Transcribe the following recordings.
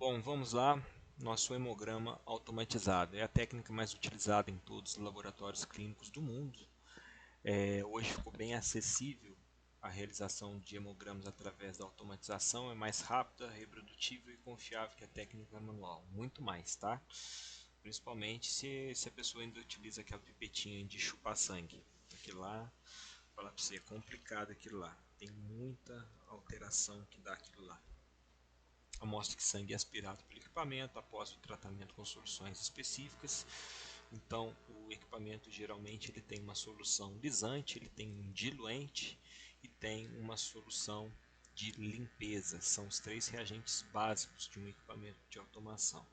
Bom, vamos lá. Nosso hemograma automatizado é a técnica mais utilizada em todos os laboratórios clínicos do mundo. Hoje ficou bem acessível a realização de hemogramas através da automatização, é mais rápida, reprodutível e confiável que a técnica manual, muito mais, tá? Principalmente se a pessoa ainda utiliza aquela pipetinha de chupar sangue. Aquilo lá, falar para você, é complicado aquilo lá, tem muita alteração que dá aquilo lá. Amostra de sangue é aspirado pelo equipamento após o tratamento com soluções específicas. Então, o equipamento geralmente ele tem uma solução lisante, ele tem um diluente e tem uma solução de limpeza. São os três reagentes básicos de um equipamento de automação.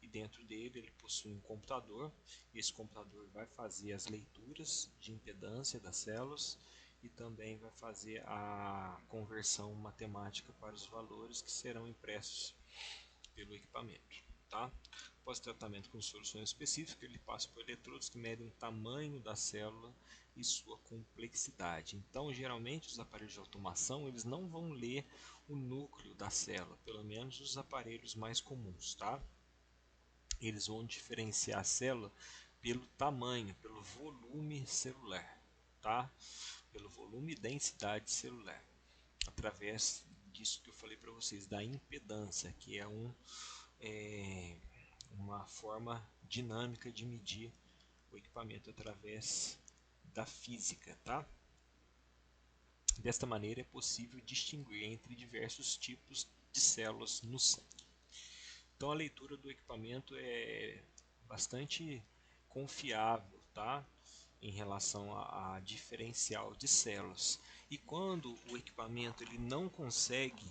E dentro dele ele possui um computador. E esse computador vai fazer as leituras de impedância das células e também vai fazer a conversão matemática para os valores que serão impressos pelo equipamento. Tá? Após tratamento com soluções específicas, ele passa por eletrodos que medem o tamanho da célula e sua complexidade. Então, geralmente, os aparelhos de automação eles não vão ler o núcleo da célula, pelo menos os aparelhos mais comuns. Tá? Eles vão diferenciar a célula pelo tamanho, pelo volume celular, tá? Pelo volume e densidade celular, através disso que eu falei para vocês, da impedância, que uma forma dinâmica de medir o equipamento através da física, tá? Desta maneira é possível distinguir entre diversos tipos de células no sangue. Então a leitura do equipamento é bastante confiável, tá? Em relação a diferencial de células. E quando o equipamento ele não consegue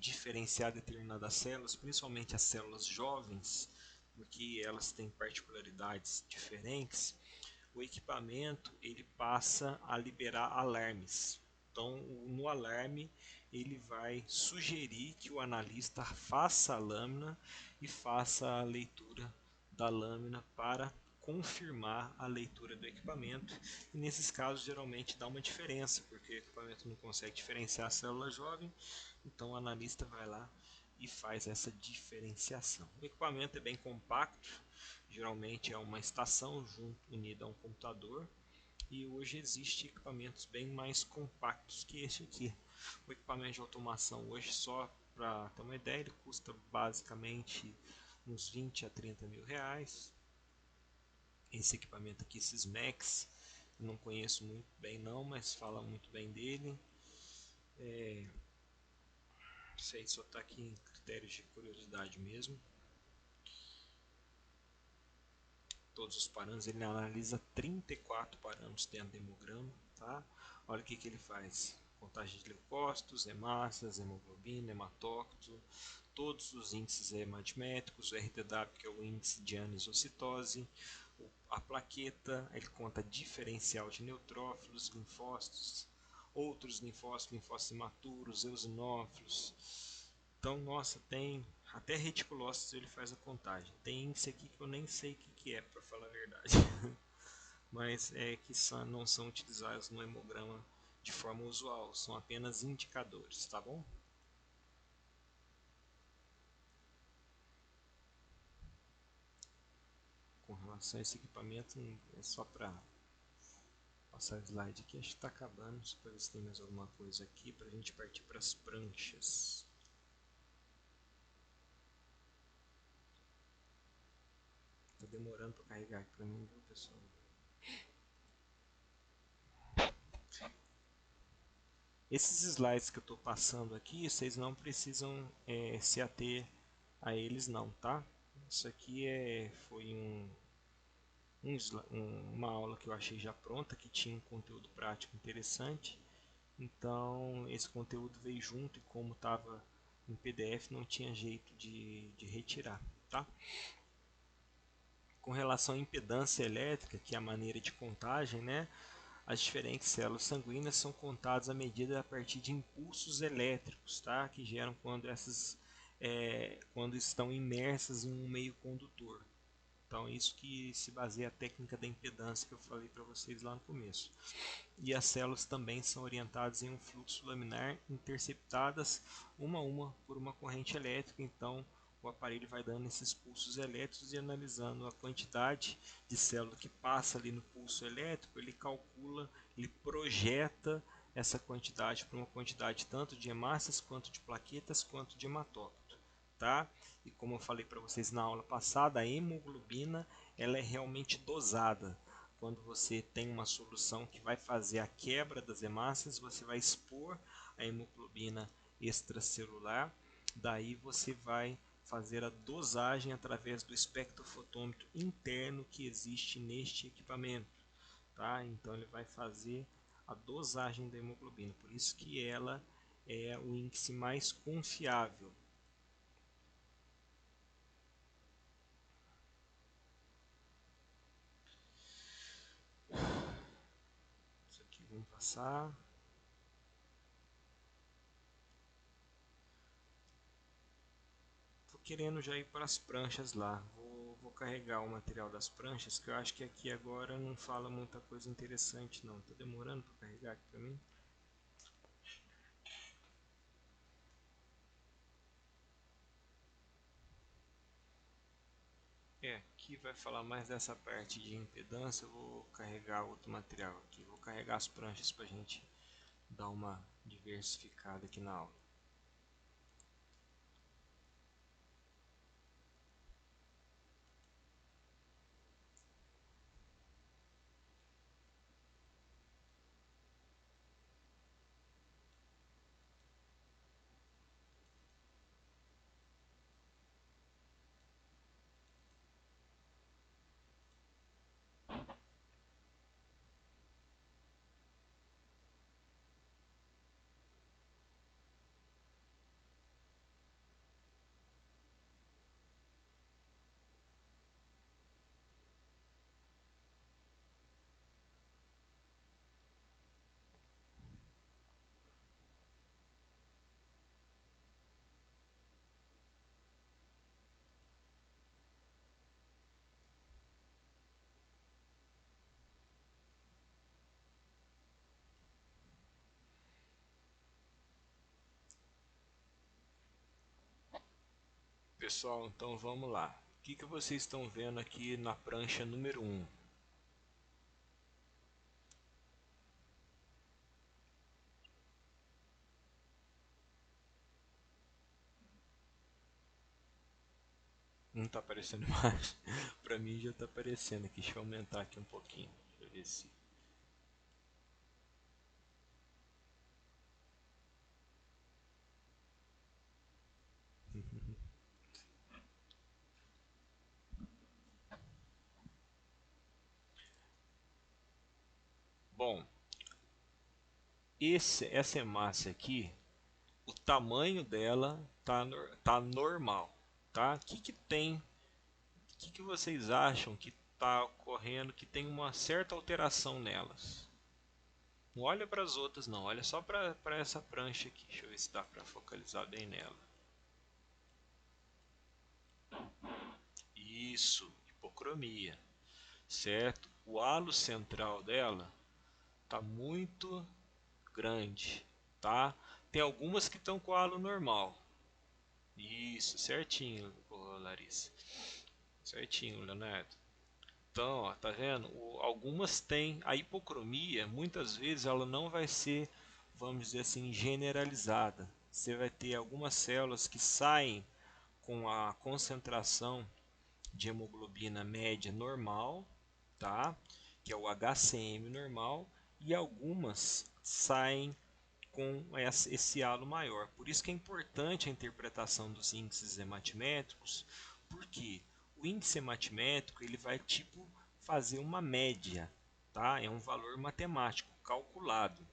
diferenciar determinadas células, principalmente as células jovens, porque elas têm particularidades diferentes, o equipamento ele passa a liberar alarmes. Então, no alarme, ele vai sugerir que o analista faça a lâmina e faça a leitura da lâmina para confirmar a leitura do equipamento. E nesses casos, geralmente dá uma diferença, porque o equipamento não consegue diferenciar a célula jovem, então o analista vai lá e faz essa diferenciação. O equipamento é bem compacto, geralmente é uma estação unida a um computador, e hoje existem equipamentos bem mais compactos que este aqui. O equipamento de automação hoje, só para ter uma ideia, ele custa basicamente uns 20 a 30 mil reais. Esse equipamento aqui, esses Max, não conheço muito bem não, mas fala muito bem dele. Isso aí só está aqui em critérios de curiosidade mesmo. Todos os parâmetros, ele analisa 34 parâmetros dentro do hemograma, tá? Olha o que ele faz: contagem de leucócitos, hemácias, hemoglobina, hematócrito, todos os índices hematimétricos, o RTW, que é o índice de anisocitose, a plaqueta, ele conta diferencial de neutrófilos, linfócitos, outros linfócitos, linfócitos imaturos, eosinófilos. Então, nossa, tem até reticulócitos, ele faz a contagem. Tem índice aqui que eu nem sei o que é, para falar a verdade. Mas é que não são utilizados no hemograma de forma usual, são apenas indicadores, tá bom? Com relação a esse equipamento, é só para passar o slide aqui, acho que está acabando, só para ver se tem mais alguma coisa aqui, para a gente partir para as pranchas. Está demorando para carregar aqui para mim, viu, pessoal? Esses slides que eu estou passando aqui, vocês não precisam se ater a eles não, tá? Isso aqui foi uma aula que eu achei já pronta, que tinha um conteúdo prático interessante. Então esse conteúdo veio junto e como estava em PDF não tinha jeito de retirar, tá? Com relação à impedância elétrica, que é a maneira de contagem, né? As diferentes células sanguíneas são contadas à medida a partir de impulsos elétricos, tá? Que geram quando estão imersas em um meio condutor. Então, é isso que se baseia a técnica da impedância que eu falei para vocês lá no começo. E as células também são orientadas em um fluxo laminar, interceptadas uma a uma por uma corrente elétrica. Então, o aparelho vai dando esses pulsos elétricos e analisando a quantidade de célula que passa ali no pulso elétrico, ele calcula, ele projeta essa quantidade para uma quantidade tanto de hemácias, quanto de plaquetas, quanto de hematócrito, tá? E como eu falei para vocês na aula passada, a hemoglobina ela é realmente dosada. Quando você tem uma solução que vai fazer a quebra das hemácias, você vai expor a hemoglobina extracelular, daí você vai fazer a dosagem através do espectrofotômetro interno que existe neste equipamento, tá? Então ele vai fazer a dosagem da hemoglobina, por isso que ela é o índice mais confiável. Isso aqui vamos passar. Tô querendo já ir para as pranchas lá. Vou carregar o material das pranchas, que eu acho que aqui agora não fala muita coisa interessante não. Tá demorando para carregar aqui para mim? Aqui vai falar mais dessa parte de impedância. Eu vou carregar outro material aqui. Vou carregar as pranchas para a gente dar uma diversificada aqui na aula. Pessoal, então vamos lá. O que vocês estão vendo aqui na prancha número 1? Não está aparecendo mais. Para mim já está aparecendo aqui. Deixa eu aumentar aqui um pouquinho. Deixa eu ver se. Bom, essa hemácia aqui, o tamanho dela tá normal, tá? O que tem? O que vocês acham que está ocorrendo que tem uma certa alteração nelas? Não olha para as outras não, olha só para essa prancha aqui. Deixa eu ver se dá para focalizar bem nela. Isso, hipocromia, certo? O halo central dela está muito grande, tá? Tem algumas que estão com halo normal. Isso, certinho, Larissa. Certinho, Leonardo. Então, ó, tá vendo? Algumas têm a hipocromia, muitas vezes ela não vai ser, vamos dizer assim, generalizada. Você vai ter algumas células que saem com a concentração de hemoglobina média normal, tá? Que é o HCM normal, e algumas saem com esse halo maior. Por isso que é importante a interpretação dos índices hematimétricos, porque o índice hematimétrico ele vai tipo fazer uma média, tá? É um valor matemático calculado.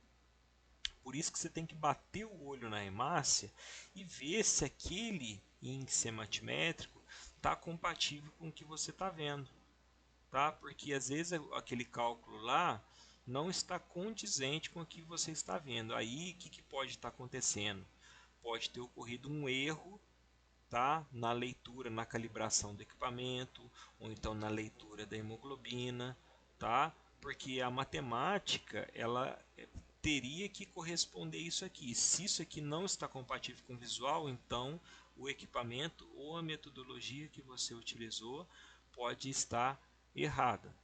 Por isso que você tem que bater o olho na hemácia e ver se aquele índice hematimétrico está compatível com o que você está vendo, tá? Porque às vezes aquele cálculo lá não está condizente com o que você está vendo. Aí o que pode estar acontecendo? Pode ter ocorrido um erro, tá? Na leitura, na calibração do equipamento, ou então na leitura da hemoglobina, tá? Porque a matemática ela teria que corresponder isso aqui. Se isso aqui não está compatível com o visual, então o equipamento ou a metodologia que você utilizou pode estar errada,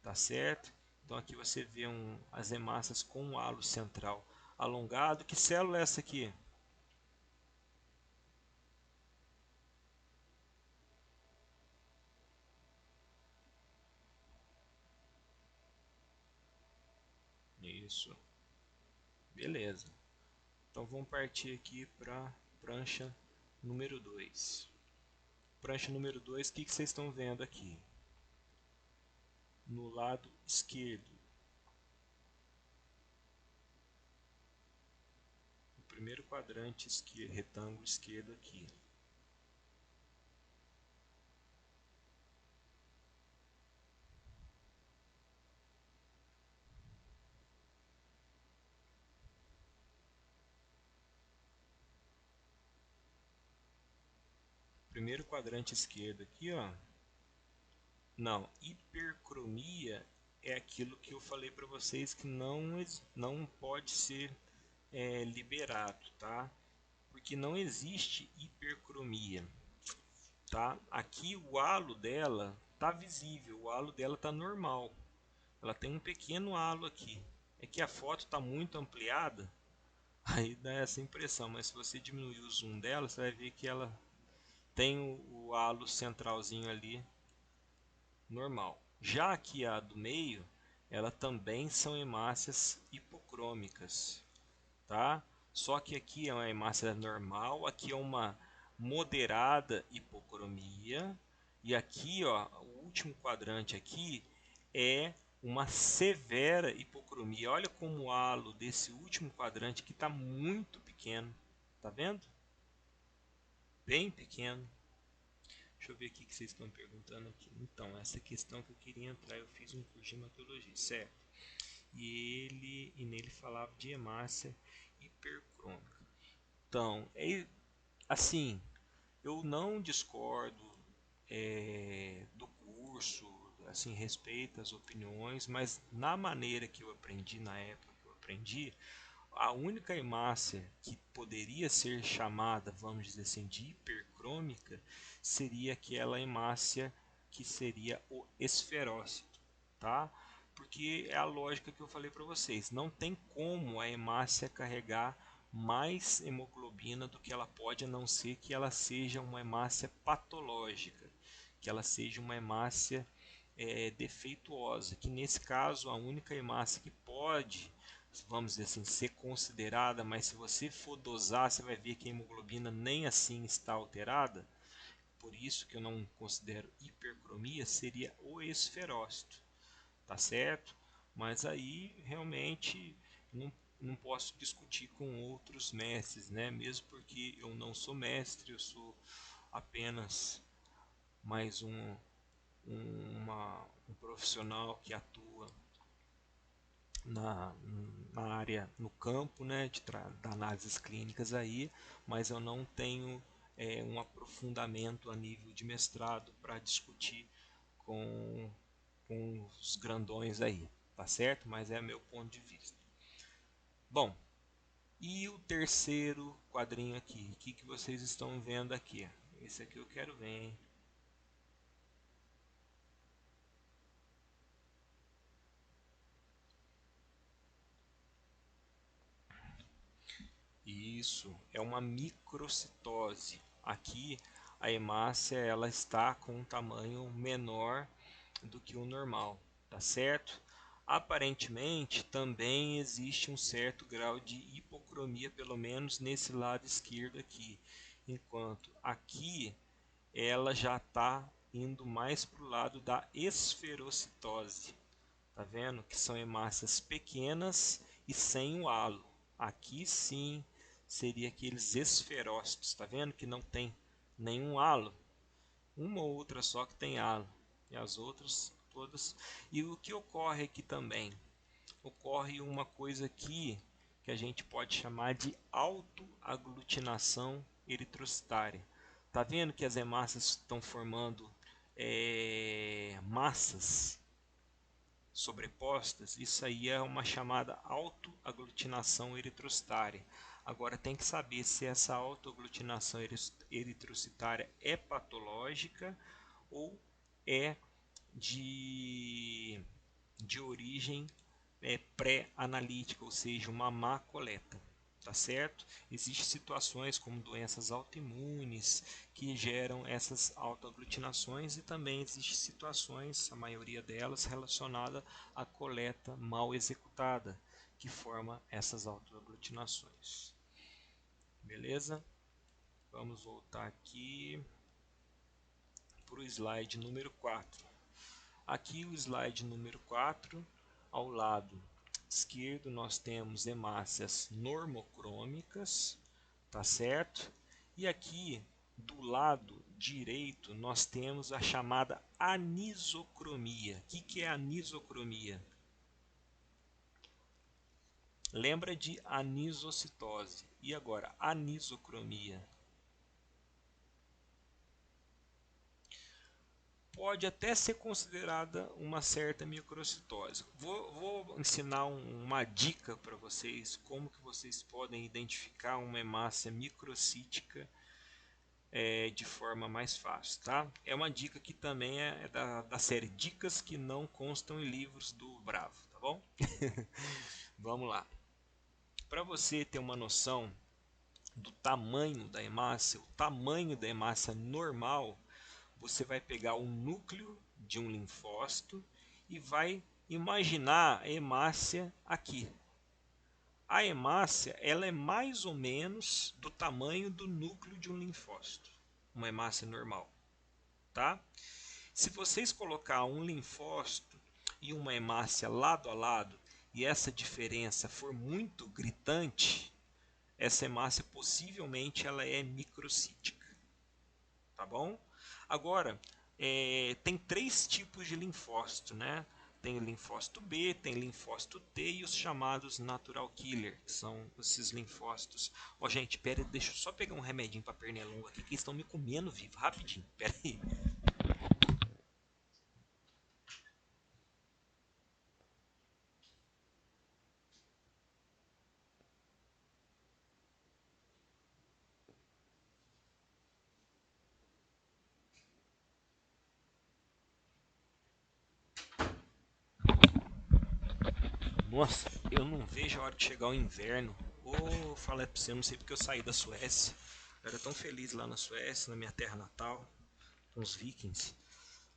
tá certo? Então aqui você vê as hemácias com um halo central alongado. Que célula é essa aqui? Isso, beleza. Então vamos partir aqui para prancha número 2. Prancha número 2, o que vocês estão vendo aqui? No lado esquerdo, o primeiro quadrante esquerdo, retângulo esquerdo aqui. Primeiro quadrante esquerdo aqui, ó. Não, hipercromia é aquilo que eu falei para vocês que não pode ser liberado, tá? Porque não existe hipercromia, tá? Aqui o halo dela tá visível, o halo dela tá normal. Ela tem um pequeno halo aqui. É que a foto está muito ampliada, aí dá essa impressão, mas se você diminuir o zoom dela, você vai ver que ela tem o halo centralzinho ali normal. Já aqui a do meio, ela também são hemácias hipocrômicas, tá? Só que aqui é uma hemácia normal, aqui é uma moderada hipocromia e aqui, ó, o último quadrante aqui é uma severa hipocromia. Olha como o halo desse último quadrante aqui está muito pequeno, tá vendo? Bem pequeno. Deixa eu ver aqui o que vocês estão perguntando aqui. Então, essa questão que eu queria entrar, eu fiz um curso de hematologia, certo? E nele falava de hemácia hipercrômica. Então, assim, eu não discordo do curso, assim, respeito as opiniões, mas na maneira que eu aprendi, na época que eu aprendi, a única hemácia que poderia ser chamada, vamos dizer assim, de hipercrômica, seria aquela hemácia que seria o esferócito, tá? Porque é a lógica que eu falei para vocês. Não tem como a hemácia carregar mais hemoglobina do que ela pode, a não ser que ela seja uma hemácia patológica, que ela seja uma hemácia defeituosa, que nesse caso a única hemácia que pode, vamos dizer assim, ser considerada, mas se você for dosar, você vai ver que a hemoglobina nem assim está alterada, por isso que eu não considero hipercromia, seria o esferócito, tá certo? Mas aí realmente não posso discutir com outros mestres, né? Mesmo porque eu não sou mestre, eu sou apenas mais um profissional que atua na, na área, no campo, né, da análises clínicas aí, mas eu não tenho um aprofundamento a nível de mestrado para discutir com, com os grandões aí, tá certo? Mas é meu ponto de vista. Bom, e o terceiro quadrinho aqui, o que vocês estão vendo aqui? Esse aqui eu quero ver, hein? Isso, é uma microcitose. Aqui a hemácia ela está com um tamanho menor do que o normal, tá certo? Aparentemente também existe um certo grau de hipocromia, pelo menos nesse lado esquerdo aqui, enquanto aqui ela já está indo mais para o lado da esferocitose. Tá vendo? Que são hemácias pequenas e sem o halo. Aqui sim seria aqueles esferócitos. Tá vendo? Que não tem nenhum halo. Uma ou outra só que tem halo. E as outras todas. E o que ocorre aqui também? Ocorre uma coisa aqui que a gente pode chamar de autoaglutinação eritrocitária. Tá vendo que as hemácias estão formando massas sobrepostas? Isso aí é uma chamada autoaglutinação eritrocitária. Agora tem que saber se essa autoaglutinação eritrocitária é patológica ou é de, de origem pré-analítica, ou seja, uma má coleta. Tá certo? Existem situações como doenças autoimunes que geram essas autoaglutinações e também existem situações, a maioria delas, relacionada à coleta mal executada, que forma essas autoaglutinações. Beleza? Vamos voltar aqui para o slide número 4. Aqui o slide número 4, ao lado esquerdo nós temos hemácias normocrômicas, tá certo? E aqui do lado direito nós temos a chamada anisocromia. O que é anisocromia? Lembra de anisocitose. E agora, anisocromia? Pode até ser considerada uma certa microcitose. Vou ensinar uma dica para vocês, como que vocês podem identificar uma hemácia microcítica de forma mais fácil. Tá? É uma dica que também é da série Dicas que não constam em livros do Bravo. Tá bom? Vamos lá. Para você ter uma noção do tamanho da hemácia, o tamanho da hemácia normal, você vai pegar o núcleo de um linfócito e vai imaginar a hemácia aqui. A hemácia ela é mais ou menos do tamanho do núcleo de um linfócito, uma hemácia normal, tá? Se vocês colocar um linfócito e uma hemácia lado a lado e essa diferença for muito gritante, essa hemácia possivelmente ela é microcítica, tá bom? Agora, tem três tipos de linfócito, né? Tem linfócito B, tem linfócito T e os chamados natural killer, que são esses linfócitos. Ó, gente, pera, deixa eu só pegar um remedinho para pernilongo aqui, que eles estão me comendo vivo, rapidinho, pera aí. Nossa, eu não vejo a hora de chegar o inverno. Ô, falei pra você, eu não sei porque eu saí da Suécia. Eu era tão feliz lá na Suécia, na minha terra natal, com os vikings.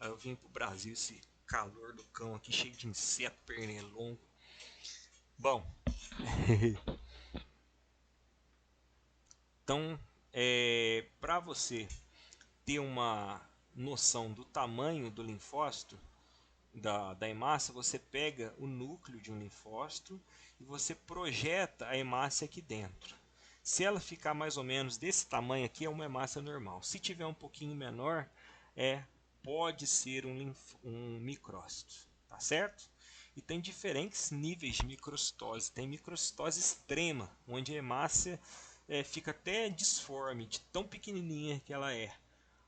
Aí eu vim pro Brasil, esse calor do cão aqui, cheio de inseto, pernilongo. Bom, então, para você ter uma noção do tamanho do linfócito, da hemácia, você pega o núcleo de um linfócito e você projeta a hemácia aqui dentro. Se ela ficar mais ou menos desse tamanho aqui, é uma hemácia normal. Se tiver um pouquinho menor, pode ser um micrócito, tá certo? E tem diferentes níveis de microcitose. Tem microcitose extrema, onde a hemácia fica até disforme, de tão pequenininha que ela é.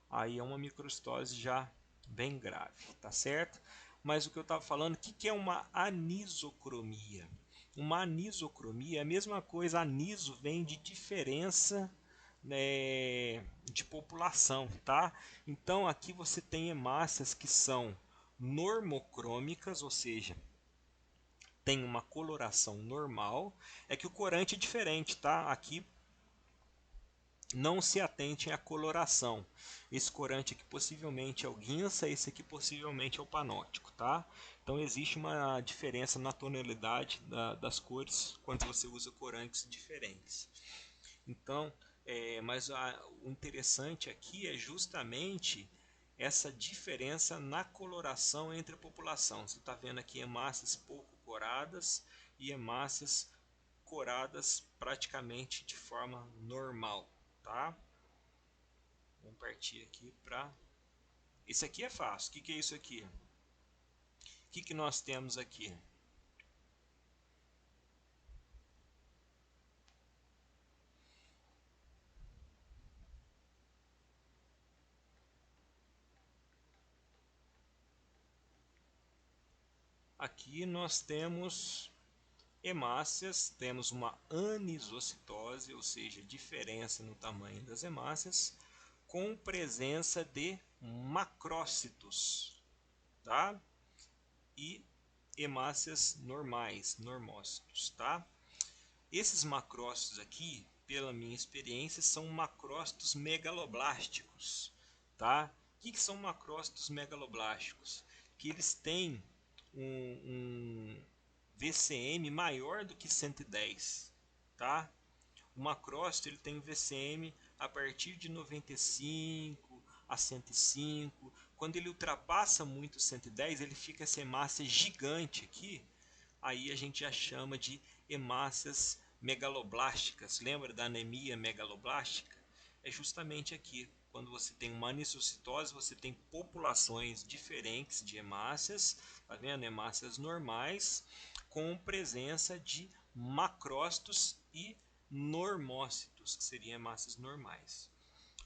Aí é uma microcitose já bem grave, tá certo? Mas o que eu estava falando, o que é uma anisocromia? Uma anisocromia é a mesma coisa, aniso vem de diferença, de população, tá? Então aqui você tem hemácias que são normocrômicas, ou seja, tem uma coloração normal, é que o corante é diferente, tá? Aqui não se atentem à coloração. Esse corante aqui possivelmente é o guinça, esse aqui possivelmente é o panótico, tá? Então existe uma diferença na tonalidade das cores quando você usa corantes diferentes. Então, mas o interessante aqui é justamente essa diferença na coloração entre a população. Você está vendo aqui hemácias pouco coradas e hemácias coradas praticamente de forma normal, tá? Vamos partir aqui para... Esse aqui é fácil. O que é isso aqui? O que nós temos aqui? Aqui nós temos Hemácias, temos uma anisocitose, ou seja, diferença no tamanho das hemácias, com presença de macrócitos, tá? E hemácias normais, normócitos, tá? Esses macrócitos aqui, pela minha experiência, são macrócitos megaloblásticos, tá? O que são macrócitos megaloblásticos? Que eles têm um VCM maior do que 110, tá? O macrócito ele tem VCM a partir de 95 a 105. Quando ele ultrapassa muito 110, ele fica essa hemácia gigante aqui. Aí a gente já chama de hemácias megaloblásticas. Lembra da anemia megaloblástica? É justamente aqui. Quando você tem uma anisocitose, você tem populações diferentes de hemácias, tá vendo? Hemácias normais, com presença de macrócitos e normócitos, que seriam hemácias normais.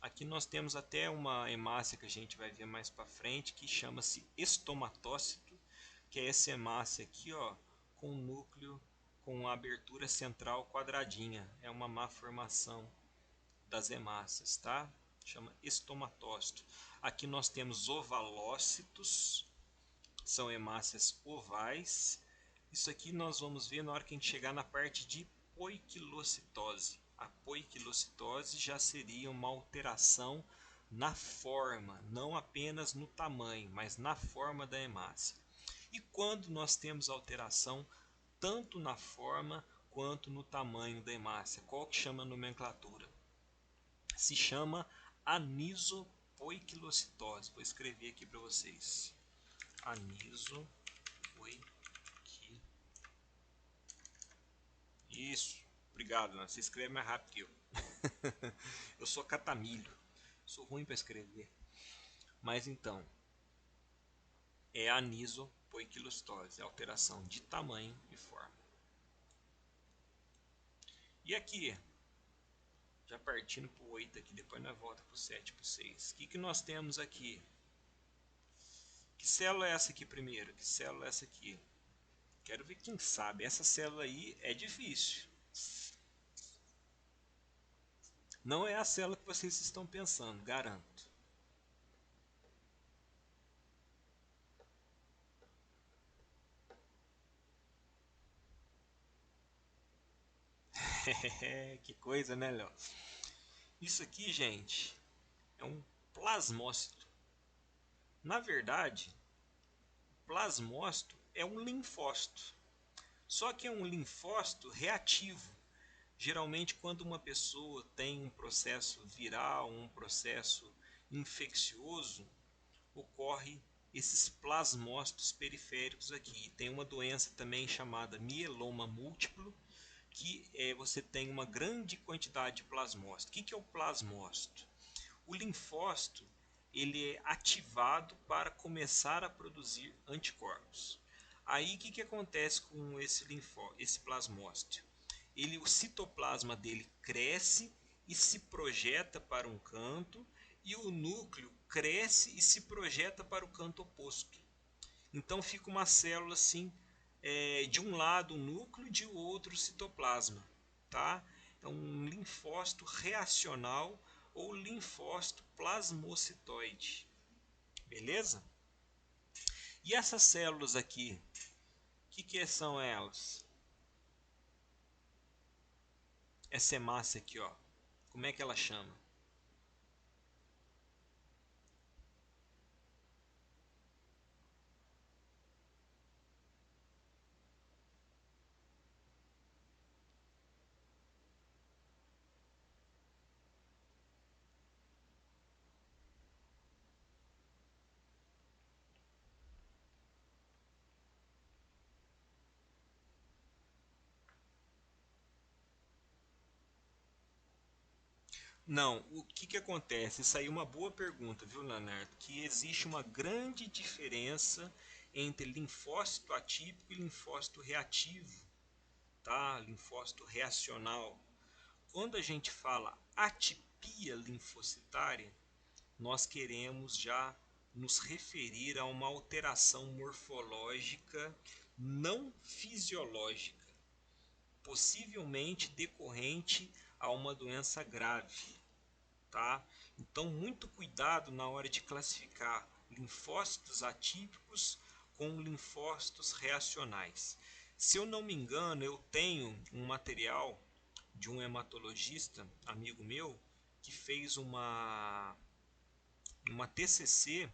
Aqui nós temos até uma hemácia que a gente vai ver mais para frente, que chama-se estomatócito, que é essa hemácia aqui, ó, com núcleo com a abertura central quadradinha. É uma má formação das hemácias, tá? Chama estomatócito. Aqui nós temos ovalócitos, são hemácias ovais. Isso aqui nós vamos ver na hora que a gente chegar na parte de poiquilocitose. A poiquilocitose já seria uma alteração na forma, não apenas no tamanho, mas na forma da hemácia. E quando nós temos alteração tanto na forma quanto no tamanho da hemácia, qual que chama a nomenclatura? Se chama anisopoiquilocitose. Vou escrever aqui para vocês. Anisopoiquilocitose. Isso. Obrigado, né? Você escreve mais rápido que eu. Eu sou catamilho. Sou ruim para escrever. Mas então, é anisopoiquilocitose, alteração de tamanho e forma. E aqui, já partindo para o 8 aqui, depois nós volta para o 7, para o 6. O que nós temos aqui? Que célula é essa aqui primeiro? Que célula é essa aqui? Quero ver quem sabe. Essa célula aí é difícil. Não é a célula que vocês estão pensando, garanto. Que coisa, né, Léo? Isso aqui, gente, é um plasmócito. Na verdade, plasmócito é um linfócito. Só que é um linfócito reativo. Geralmente, quando uma pessoa tem um processo viral, um processo infeccioso, ocorre esses plasmócitos periféricos aqui. Tem uma doença também chamada mieloma múltiplo, que você tem uma grande quantidade de plasmócito. O que é o plasmócito? O linfócito ele é ativado para começar a produzir anticorpos. Aí o que acontece com esse plasmócito? O citoplasma dele cresce e se projeta para um canto, e o núcleo cresce e se projeta para o canto oposto. Então fica uma célula assim, de um lado o núcleo, de outro o citoplasma, tá? É um linfócito reacional ou linfócito plasmocitoide, beleza? E essas células aqui, o que são elas? Essa hemácia aqui, ó, como é que ela chama? Não, o que acontece? Isso aí é uma boa pergunta, viu, Leonardo? Que existe uma grande diferença entre linfócito atípico e linfócito reativo, tá? Linfócito reacional. Quando a gente fala atipia linfocitária, nós queremos já nos referir a uma alteração morfológica não fisiológica. possivelmente decorrente a uma doença grave, tá? Então, muito cuidado na hora de classificar linfócitos atípicos com linfócitos reacionais. Se eu não me engano, eu tenho um material de um hematologista, amigo meu, que fez uma TCC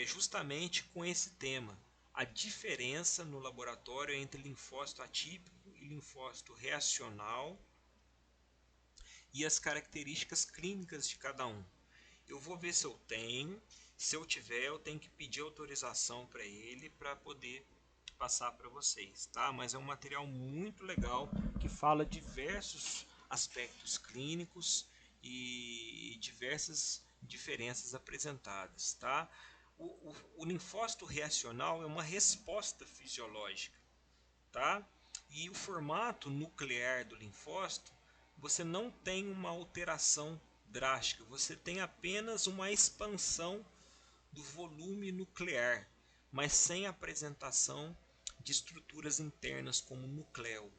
justamente com esse tema. A diferença no laboratório entre linfócito atípico e linfócito reacional e as características clínicas de cada um. Eu vou ver se eu tenho. Se eu tiver, eu tenho que pedir autorização para ele para poder passar para vocês, tá? Mas é um material muito legal que fala diversos aspectos clínicos e diversas diferenças apresentadas, tá? O linfócito reacional é uma resposta fisiológica, tá? E o formato nuclear do linfócito, você não tem uma alteração drástica, você tem apenas uma expansão do volume nuclear, mas sem apresentação de estruturas internas como nucleo.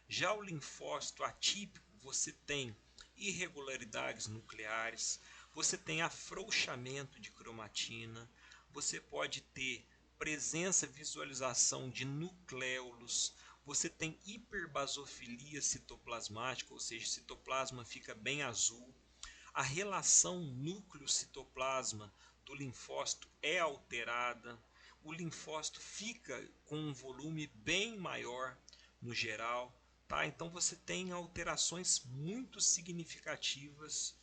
Já o linfócito atípico, você tem irregularidades nucleares, você tem afrouxamento de cromatina, você pode ter presença, visualização de nucléolos, você tem hiperbasofilia citoplasmática, ou seja, o citoplasma fica bem azul. A relação núcleo-citoplasma do linfócito é alterada, o linfócito fica com um volume bem maior no geral, tá? Então você tem alterações muito significativas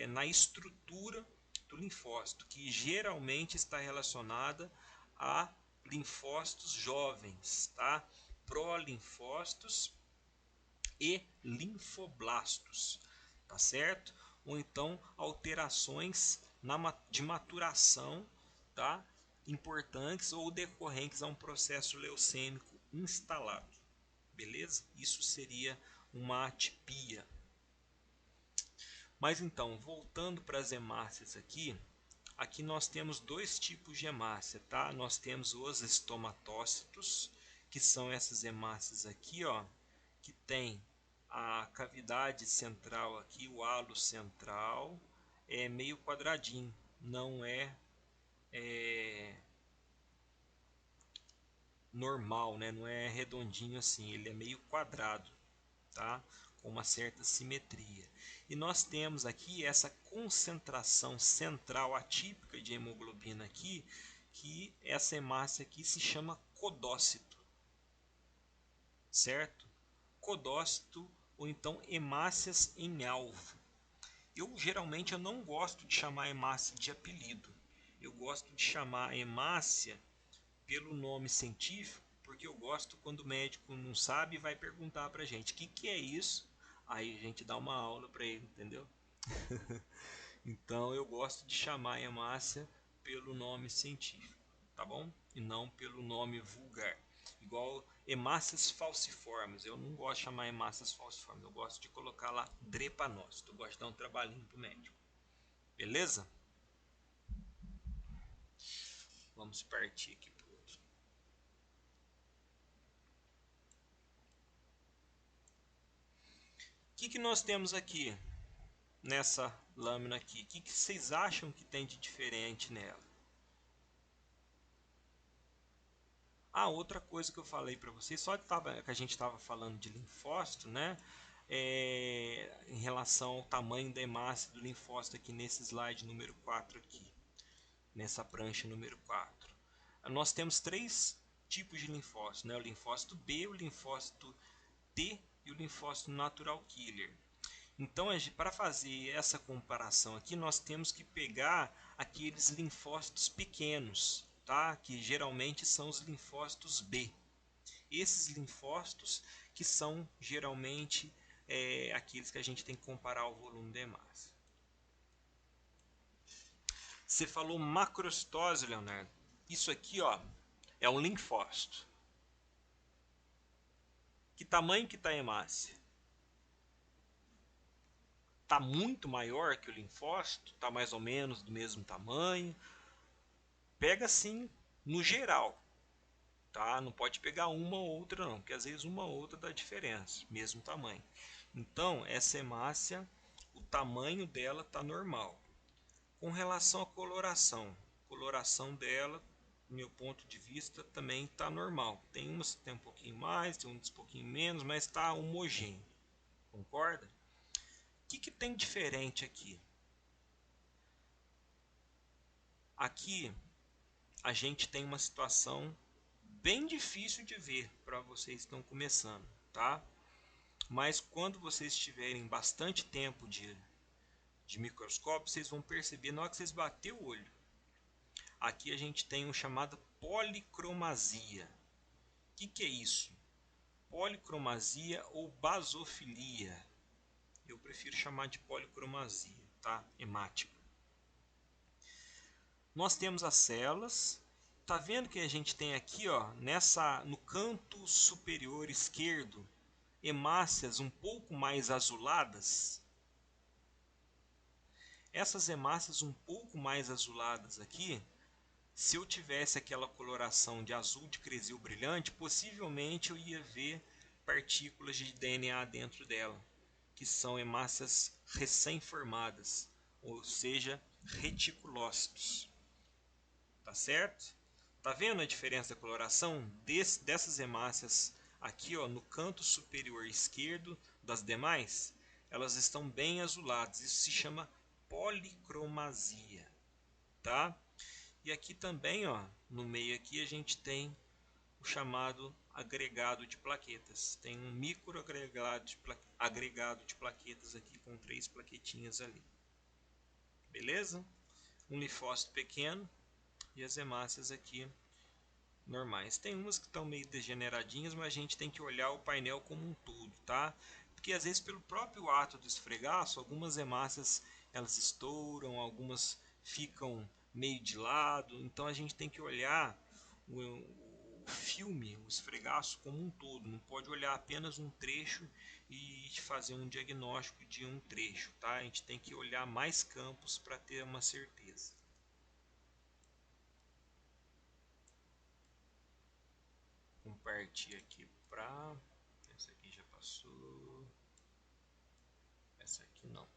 na estrutura do linfócito, que geralmente está relacionada a linfócitos jovens, tá? Prolinfócitos e linfoblastos, tá certo? Ou então alterações de maturação, tá? Importantes ou decorrentes a um processo leucêmico instalado, beleza? Isso seria uma atipia. Mas então, voltando para as hemácias aqui nós temos dois tipos de hemácia, tá? Nós temos os estomatócitos, que são essas hemácias aqui, ó, que tem a cavidade central aqui, o halo central, é meio quadradinho, não é normal, né? Não é redondinho assim, ele é meio quadrado, tá? Com uma certa simetria. E nós temos aqui essa concentração central atípica de hemoglobina aqui, que essa hemácia aqui se chama codócito, certo? Codócito ou então hemácias em alvo. Eu não gosto de chamar hemácia de apelido. Eu gosto de chamar hemácia pelo nome científico, porque eu gosto quando o médico não sabe e vai perguntar pra gente o que é isso. Aí a gente dá uma aula para ele, entendeu? Então eu gosto de chamar a hemácia pelo nome científico, tá bom? E não pelo nome vulgar. Igual hemácias falciformes. Eu não gosto de chamar hemácias falciformes. Eu gosto de colocar lá drepanócito. Eu gosto de dar um trabalhinho pro médico. Beleza? Vamos partir aqui pro outro. O que nós temos aqui nessa lâmina aqui? O que vocês acham que tem de diferente nela? Ah, outra coisa que eu falei para vocês, que a gente estava falando de linfócito, né? Em relação ao tamanho da hemácia do linfócito aqui nesse slide número 4 aqui, nessa prancha número 4. Nós temos três tipos de linfócito, né? O linfócito B, o linfócito T e o linfócito natural killer. Então, para fazer essa comparação aqui, nós temos que pegar aqueles linfócitos pequenos, tá? Que geralmente são os linfócitos B. Esses linfócitos que são geralmente aqueles que a gente tem que comparar o volume da hemácia. Você falou macrocitose, Leonardo. Isso aqui, ó, é um linfócito. Que tamanho que está a hemácia? Está muito maior que o linfócito? Está mais ou menos do mesmo tamanho? Pega assim no geral, tá? Não pode pegar uma ou outra não, porque às vezes uma ou outra dá diferença, mesmo tamanho. Então, essa hemácia, o tamanho dela está normal. Com relação à coloração dela, do meu ponto de vista, também está normal. Tem umas que tem um pouquinho mais, tem umas um pouquinho menos, mas está homogêneo. Concorda? O que tem diferente aqui? Aqui a gente tem uma situação bem difícil de ver para vocês que estão começando, tá? Mas quando vocês tiverem bastante tempo de microscópio, vocês vão perceber na hora que vocês bater o olho. Aqui a gente tem o chamado policromasia. O que é isso? Policromasia ou basofilia. Eu prefiro chamar de policromasia, tá? Hemática. Nós temos as células. Tá vendo que a gente tem aqui, ó, no canto superior esquerdo, hemácias um pouco mais azuladas? Essas hemácias um pouco mais azuladas aqui, se eu tivesse aquela coloração de azul de cresil brilhante, possivelmente eu ia ver partículas de DNA dentro dela, que são hemácias recém-formadas, ou seja, reticulócitos. Tá certo? Tá vendo a diferença da coloração dessas hemácias aqui, ó, no canto superior esquerdo das demais? Elas estão bem azuladas. Isso se chama policromasia, tá? E aqui também, ó, no meio aqui a gente tem o chamado agregado de plaquetas. Tem um agregado de plaquetas aqui com 3 plaquetinhas ali. Beleza? Um linfócito pequeno e as hemácias aqui normais. Tem umas que estão meio degeneradinhas, mas a gente tem que olhar o painel como um todo, tá? Porque às vezes pelo próprio ato do esfregaço, algumas hemácias elas estouram, algumas ficam meio de lado, então a gente tem que olhar o filme, o esfregaço como um todo, não pode olhar apenas um trecho e fazer um diagnóstico de um trecho, tá? A gente tem que olhar mais campos para ter uma certeza. Vamos partir aqui para... Essa aqui já passou. Essa aqui não.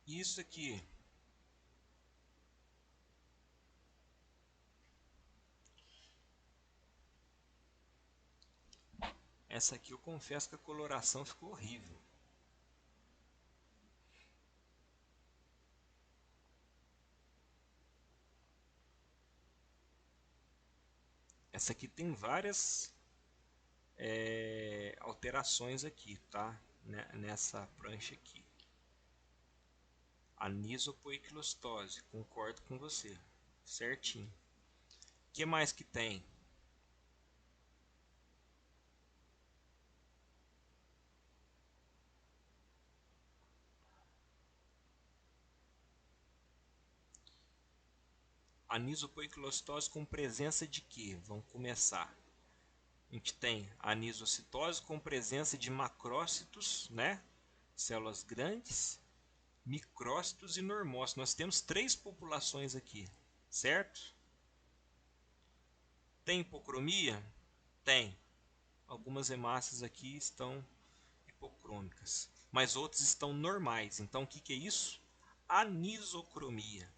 Isso aqui. Essa aqui eu confesso que a coloração ficou horrível. Essa aqui tem várias alterações aqui, tá? Nessa prancha aqui. Anisopoiquilostose, concordo com você, certinho. O que mais que tem? Anisopoiquilostose com presença de quê? Vamos começar. A gente tem anisocitose com presença de macrócitos, né? Células grandes, micrócitos e normócitos. Nós temos 3 populações aqui, certo? Tem hipocromia? Tem. Algumas hemácias aqui estão hipocrômicas, mas outras estão normais. Então o que é isso? Anisocromia.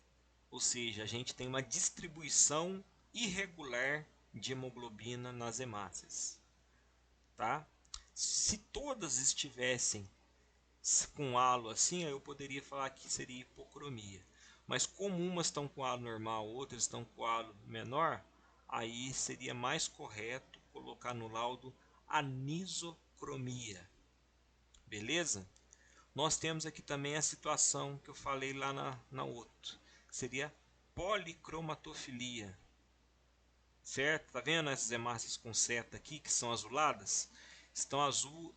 Ou seja, a gente tem uma distribuição irregular de hemoglobina nas hemácias. Tá? Se todas estivessem com halo assim, eu poderia falar que seria hipocromia. Mas como umas estão com halo normal, outras estão com halo menor, aí seria mais correto colocar no laudo anisocromia. Beleza? Nós temos aqui também a situação que eu falei lá na outra, que seria policromatofilia. Certo? Tá vendo essas hemácias com seta aqui, que são azuladas? Estão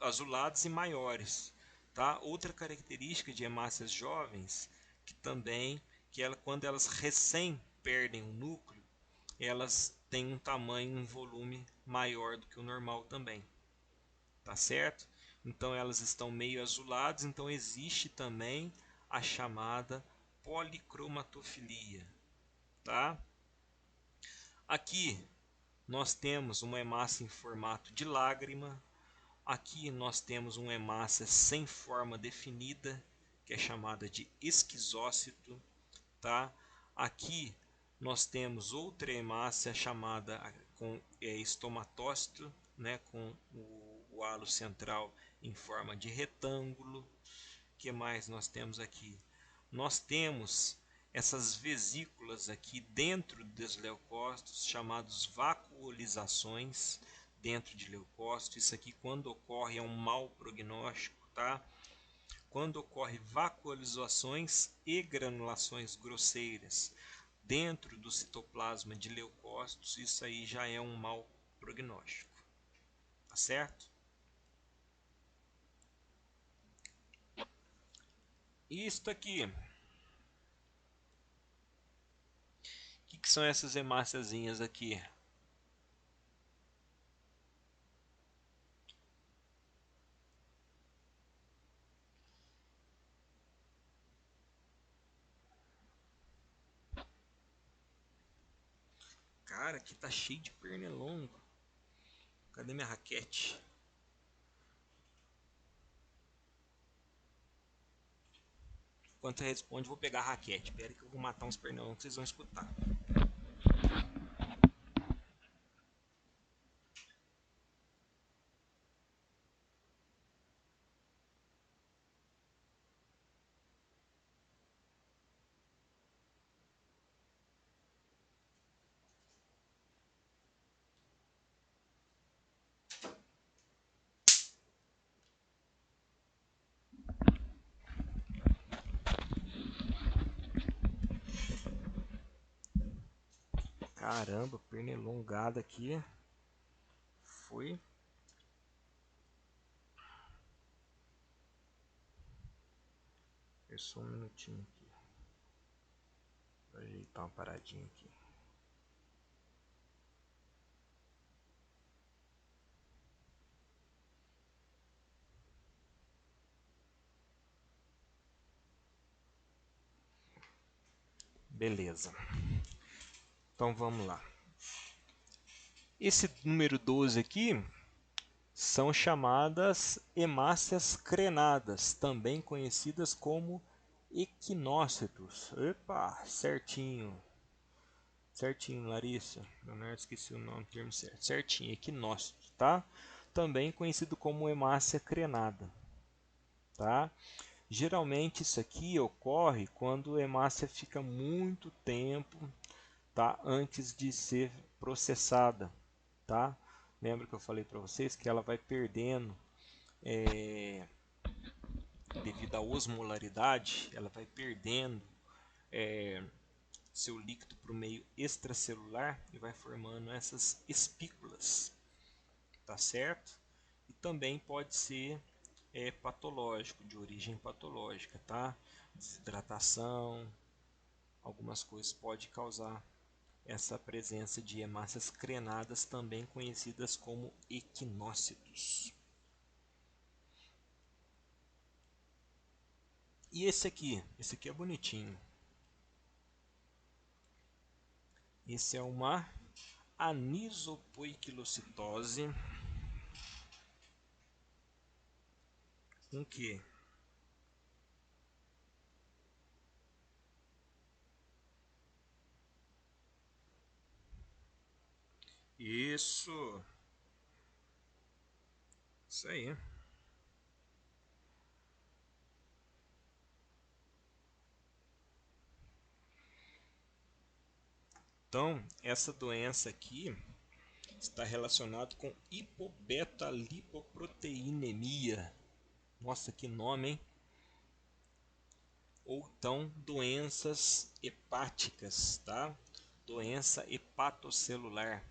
azuladas e maiores. Tá? Outra característica de hemácias jovens, que também, quando elas recém perdem o núcleo, elas têm um tamanho, um volume maior do que o normal também. Tá certo? Então elas estão meio azuladas, então existe também a chamada policromatofilia. Tá? Aqui nós temos uma hemácia em formato de lágrima. Aqui nós temos uma hemácia sem forma definida, que é chamada de esquizócito, tá? Aqui nós temos outra hemácia chamada com estomatócito, né, com o halo central em forma de retângulo. Que mais nós temos aqui? Nós temos essas vesículas aqui dentro dos leucócitos, chamados vacuolizações dentro de leucócito. Isso aqui, quando ocorre, é um mau prognóstico, tá? Quando ocorre vacuolizações e granulações grosseiras dentro do citoplasma de leucócitos, isso aí já é um mau prognóstico, tá certo? Isto aqui, o que são essas hemáciazinhas aqui? Cara, aqui tá cheio de pernilongo. Cadê minha raquete? Enquanto você responde, vou pegar a raquete. Espera que eu vou matar uns pernilongos que vocês vão escutar. Caramba, pernilongada aqui. Foi. Só um minutinho aqui. Vou ajeitar uma paradinha aqui. Beleza. Então vamos lá. Esse número 12 aqui são chamadas hemácias crenadas, também conhecidas como equinócitos. Epa, certinho. Certinho, Larissa. Leonardo, esqueci o nome, termo certo. Certinho, equinócito, tá? Também conhecido como hemácia crenada, tá? Geralmente isso aqui ocorre quando a hemácia fica muito tempo, tá, antes de ser processada, tá? Lembra que eu falei para vocês que ela vai perdendo, devido à osmolaridade, ela vai perdendo seu líquido para o meio extracelular e vai formando essas espículas, tá certo? E também pode ser patológico, de origem patológica, tá? Desidratação, algumas coisas pode causar essa presença de hemácias crenadas, também conhecidas como equinócitos. E esse aqui é bonitinho. Esse é uma anisopoiquilocitose. Com que? Isso. Isso aí. Então, essa doença aqui está relacionada com hipobeta-lipoproteinemia. Nossa, que nome, hein? Ou então doenças hepáticas, tá? Doença hepatocelular.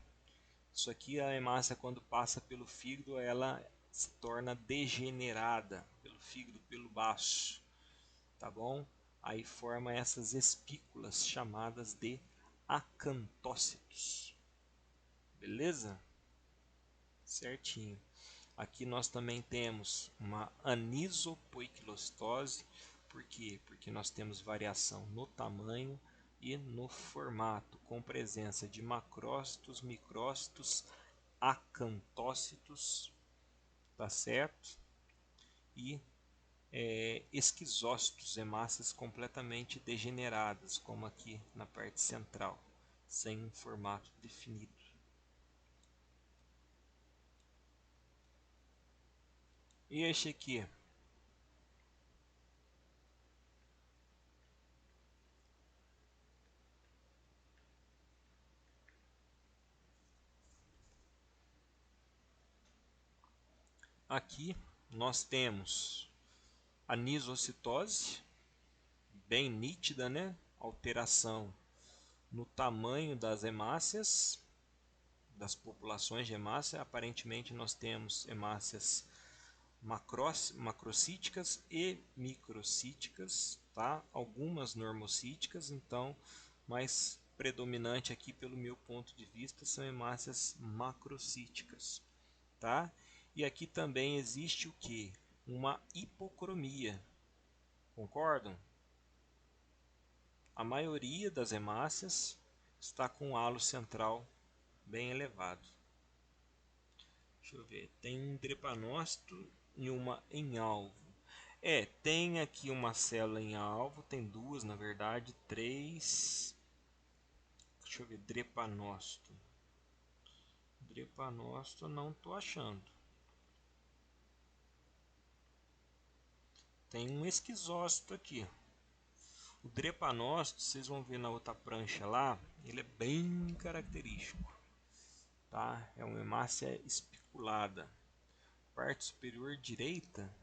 Isso aqui, a hemácia, quando passa pelo fígado, ela se torna degenerada pelo fígado, pelo baço, tá bom? Aí forma essas espículas chamadas de acantócitos. Beleza? Certinho. Aqui nós também temos uma anisopoiquilocitose. Por quê? Porque nós temos variação no tamanho, e no formato, com presença de macrócitos, micrócitos, acantócitos, tá certo? E esquizócitos, hemácias completamente degeneradas, como aqui na parte central, sem um formato definido. E este aqui? Aqui nós temos a nisocitose, bem nítida, né? Alteração no tamanho das hemácias, das populações de hemácia. Aparentemente nós temos hemácias macrocíticas e microcíticas, tá? Algumas normocíticas, então, mas predominante aqui pelo meu ponto de vista são hemácias macrocíticas, tá? E aqui também existe o que? Uma hipocromia, concordam? A maioria das hemácias está com o halo central bem elevado. Deixa eu ver, tem um drepanócito e uma em alvo. Tem aqui uma célula em alvo, tem duas na verdade, três. Deixa eu ver, drepanócito. Drepanócito não estou achando. Tem um esquizócito aqui. O drepanócito, vocês vão ver na outra prancha lá, ele é bem característico, tá? É uma hemácia espiculada. Parte superior direita?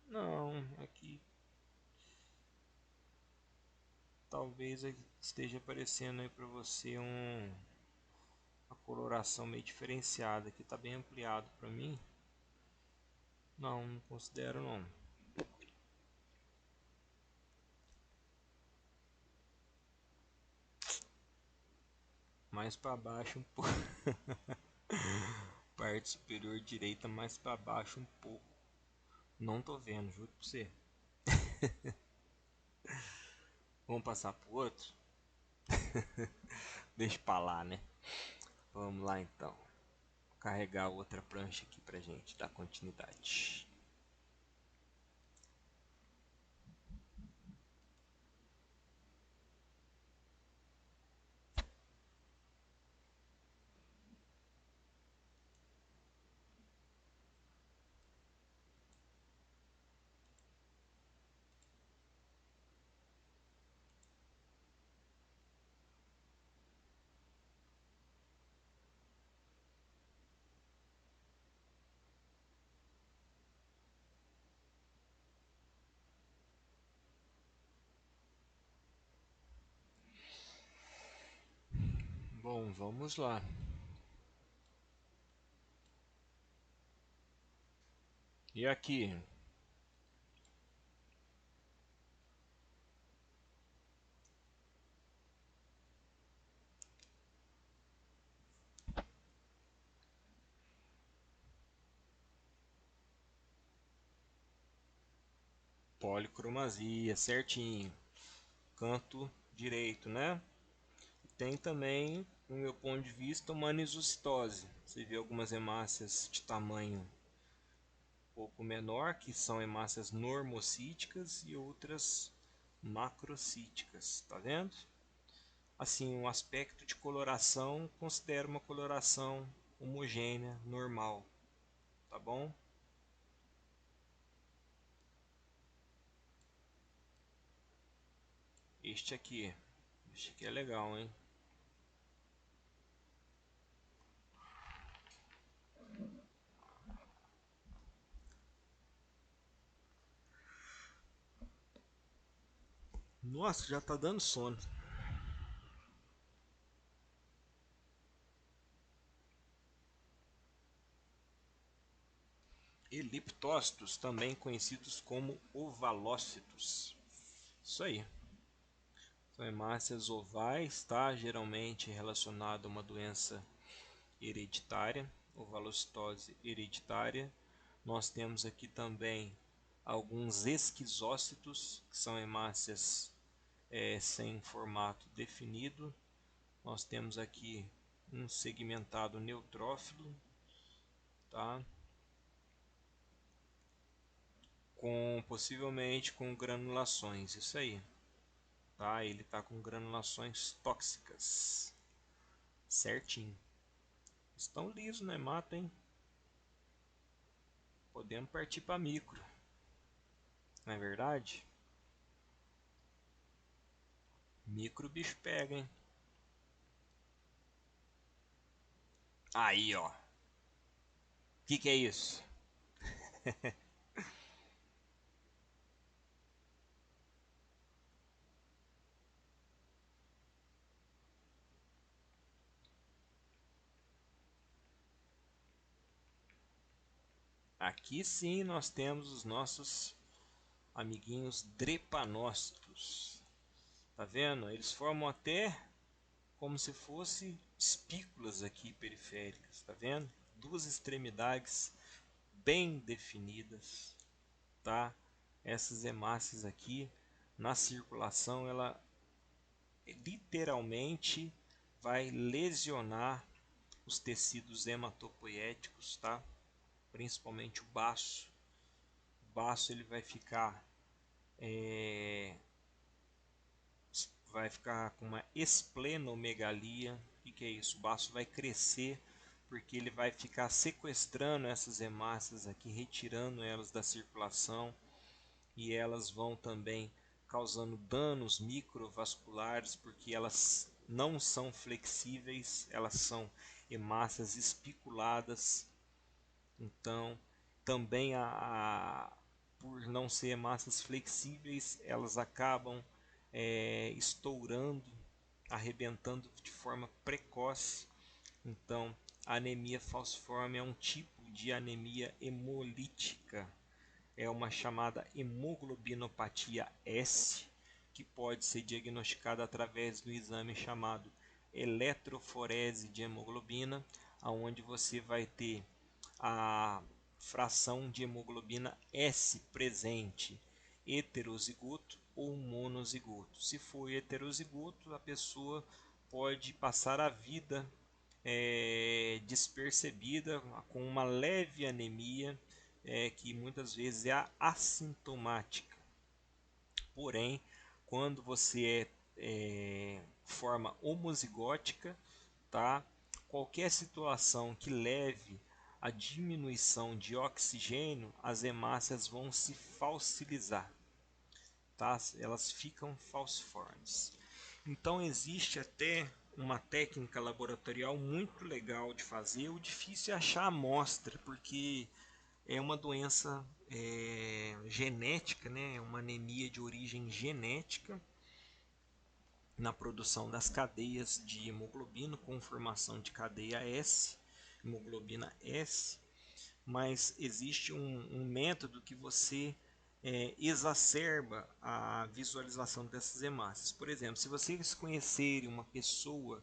Não, aqui talvez esteja aparecendo aí para você uma coloração meio diferenciada. Aqui está bem ampliado para mim. Não, não considero não. Mais para baixo um pouco. Parte superior direita mais para baixo um pouco. Não tô vendo, juro para você. Vamos passar pro outro? Deixa pra lá, né? Vamos lá então. Vou carregar outra prancha aqui pra gente dar continuidade. Bom, vamos lá. E aqui? Policromasia, certinho. Canto direito, né? Tem também, no meu ponto de vista, uma anisocitose. Você vê algumas hemácias de tamanho um pouco menor, que são hemácias normocíticas, e outras macrocíticas, tá vendo? Assim, o aspecto de coloração, considero uma coloração homogênea, normal, tá bom? Este aqui é legal, hein? Nossa, já tá dando sono. Eliptócitos, também conhecidos como ovalócitos. Isso aí. São hemácias ovais, tá? Geralmente relacionado a uma doença hereditária, ovalocitose hereditária. Nós temos aqui também alguns esquizócitos, que são hemácias sem formato definido. Nós temos aqui um segmentado neutrófilo, tá? Possivelmente com granulações, isso aí, tá? Ele está com granulações tóxicas, certinho. Estão lisos, né? Mata, hein? Podemos partir para micro, não é verdade? Micro o bicho pega, hein? Aí, ó. Que é isso? Aqui sim nós temos os nossos amiguinhos drepanócitos. Tá vendo? Eles formam até como se fosse espículas aqui periféricas, tá vendo? Duas extremidades bem definidas, tá? Essas hemácias aqui na circulação, ela literalmente vai lesionar os tecidos hematopoéticos, tá? Principalmente o baço. O baço ele vai ficar com uma esplenomegalia. O que é isso? O baço vai crescer porque ele vai ficar sequestrando essas hemácias aqui, retirando elas da circulação, e elas vão também causando danos microvasculares porque elas não são flexíveis, elas são hemácias espiculadas. Então, também por não ser massas flexíveis, elas acabam estourando, arrebentando de forma precoce. Então, a anemia falciforme é um tipo de anemia hemolítica, é uma chamada hemoglobinopatia S, que pode ser diagnosticada através do exame chamado eletroforese de hemoglobina, aonde você vai ter a fração de hemoglobina S presente, heterozigoto ou monozigoto. Se for heterozigoto, a pessoa pode passar a vida despercebida, com uma leve anemia, que muitas vezes é assintomática. Porém, quando você forma homozigótica, tá? Qualquer situação que leve à diminuição de oxigênio, as hemácias vão se falcilizar, tá? Elas ficam falciformes. Então existe até uma técnica laboratorial muito legal de fazer. O difícil é achar a amostra, porque é uma doença genética, né? É uma anemia de origem genética na produção das cadeias de hemoglobina, com formação de cadeia S, hemoglobina S, mas existe um método que você exacerba a visualização dessas hemácias. Por exemplo, se vocês conhecerem uma pessoa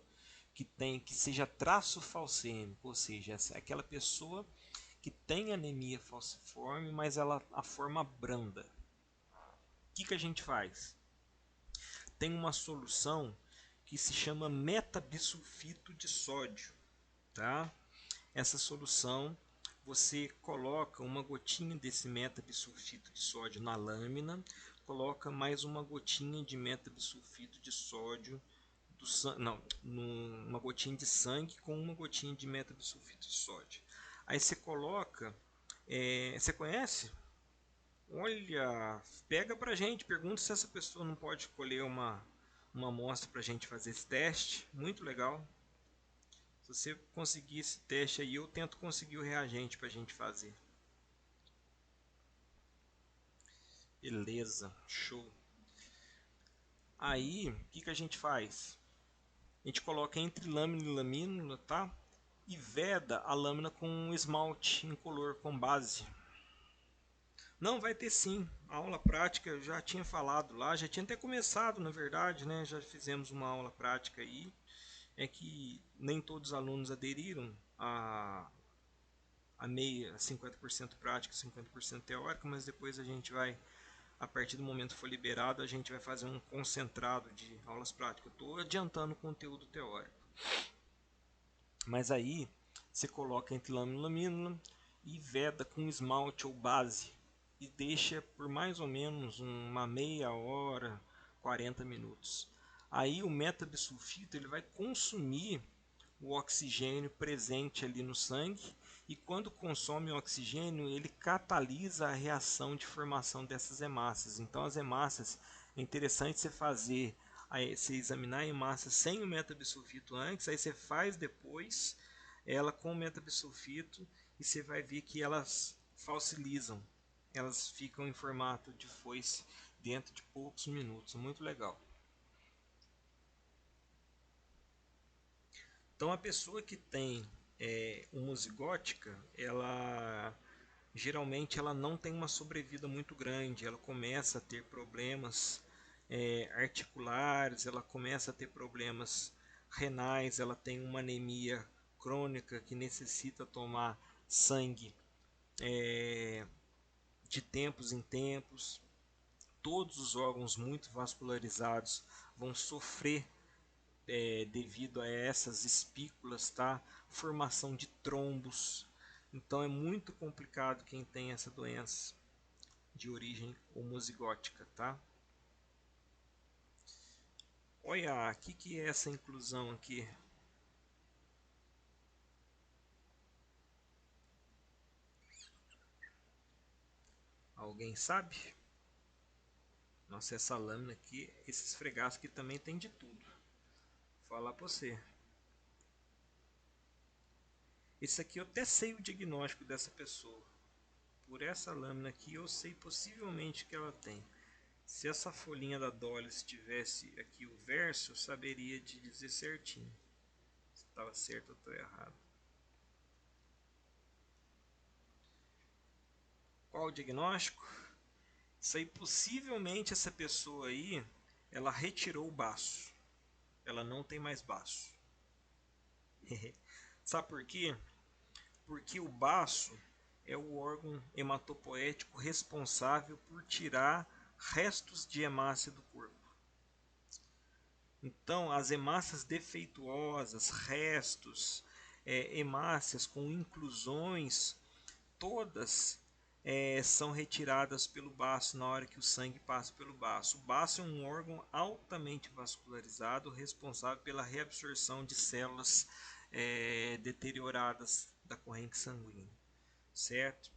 que seja traço falcêmico, ou seja, aquela pessoa que tem anemia falciforme, mas ela a forma branda. O que a gente faz? Tem uma solução que se chama metabisulfito de sódio, tá? Essa solução, você coloca uma gotinha desse metabisulfito de sódio na lâmina, coloca mais uma gotinha de metabisulfito de sódio não, uma gotinha de sangue com uma gotinha de metabisulfito de sódio. Aí você coloca, você conhece? Olha, pega pra gente, pergunta se essa pessoa não pode colher uma amostra pra gente fazer esse teste. Muito legal. Se você conseguir esse teste aí, eu tento conseguir o reagente pra gente fazer. Beleza, show. Aí, o que a gente faz? A gente coloca entre lâmina e lamínula, tá? E veda a lâmina com um esmalte incolor com base. Não, vai ter sim. A aula prática eu já tinha falado lá, já tinha até começado, na verdade, né? Já fizemos uma aula prática aí. É que nem todos os alunos aderiram a meia, 50% prática, 50% teórica, mas depois a gente vai a partir do momento que for liberado, a gente vai fazer um concentrado de aulas práticas. Estou adiantando o conteúdo teórico. Mas aí você coloca entre lâmina e lâmina e veda com esmalte ou base e deixa por mais ou menos uma meia hora, 40 minutos. Aí o metabisulfito ele vai consumir o oxigênio presente ali no sangue e quando consome o oxigênio ele catalisa a reação de formação dessas hemácias. Então as hemácias é interessante você fazer, aí, você examinar a hemácia sem o metabisulfito antes, aí você faz depois ela com o metabisulfito e você vai ver que elas fossilizam, elas ficam em formato de foice dentro de poucos minutos, muito legal. Então a pessoa que tem homozigótica, ela geralmente ela não tem uma sobrevida muito grande, ela começa a ter problemas articulares, ela começa a ter problemas renais, ela tem uma anemia crônica que necessita tomar sangue de tempos em tempos. Todos os órgãos muito vascularizados vão sofrer devido a essas espículas, tá? Formação de trombos. Então é muito complicado quem tem essa doença de origem homozigótica, tá? Olha, o que é essa inclusão aqui? Alguém sabe? Nossa, essa lâmina aqui, esses fregaços aqui também tem de tudo. Vou falar pra você. Esse aqui eu até sei o diagnóstico dessa pessoa. Por essa lâmina aqui eu sei possivelmente que ela tem. Se essa folhinha da Dolly tivesse aqui o verso, eu saberia de dizer certinho se estava certo ou estou errado. Qual o diagnóstico? Isso aí, possivelmente essa pessoa aí, ela retirou o baço. Ela não tem mais baço. Sabe por quê? Porque o baço é o órgão hematopoético responsável por tirar restos de hemácia do corpo. Então, as hemácias defeituosas, restos, hemácias com inclusões, todas são retiradas pelo baço na hora que o sangue passa pelo baço. O baço é um órgão altamente vascularizado, responsável pela reabsorção de células deterioradas da corrente sanguínea, certo?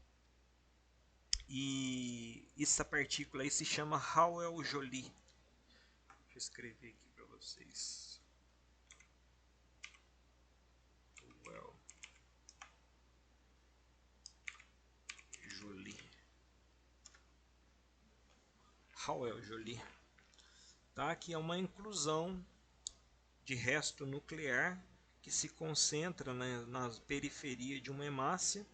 E essa partícula aí se chama Hauel-Joly. Deixa eu escrever aqui para vocês. Hauel-Joly. Hauel-Joly. Tá? Que é uma inclusão de resto nuclear que se concentra na periferia de uma hemácia,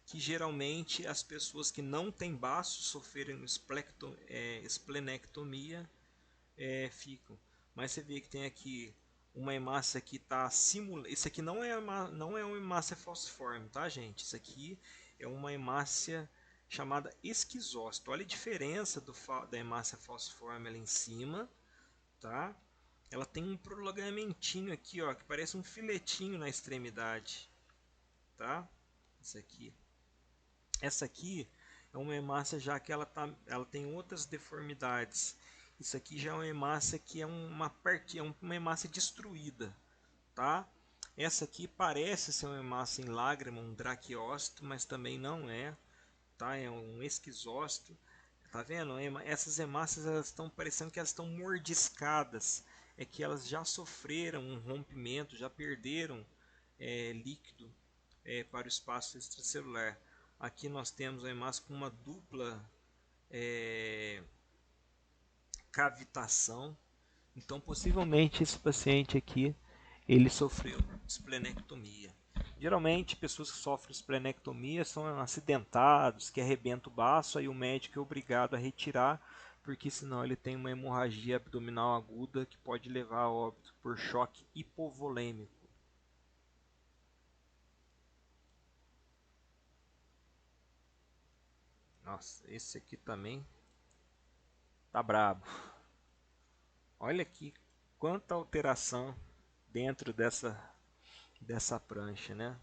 que geralmente as pessoas que não têm baço sofrerem esplenectomia ficam. Mas você vê que tem aqui uma hemácia que está simulando. Isso aqui não é uma hemácia falciforme, tá, gente? Isso aqui é uma hemácia chamada esquizócito. Olha a diferença da hemácia falciforme ali em cima, tá? Ela tem um prolongamentinho aqui, ó, que parece um filetinho na extremidade, tá? Isso aqui. Essa aqui é uma hemácia já que ela tem outras deformidades. Isso aqui já é uma hemácia que é uma hemácia destruída, tá? Essa aqui parece ser uma hemácia em lágrima, um draquiócito, mas também não é, tá? É um esquizócito. Tá vendo? Essas hemácias elas estão parecendo que elas estão mordiscadas. É que elas já sofreram um rompimento, já perderam líquido para o espaço extracelular. Aqui nós temos a hemácia com uma dupla cavitação. Então, possivelmente esse paciente aqui ele sofreu esplenectomia. Geralmente, pessoas que sofrem esplenectomia são acidentados, que arrebenta o baço, aí o médico é obrigado a retirar, porque senão ele tem uma hemorragia abdominal aguda que pode levar a óbito por choque hipovolêmico. Nossa, esse aqui também Tá brabo. Olha aqui quanta alteração dentro dessa prancha, né?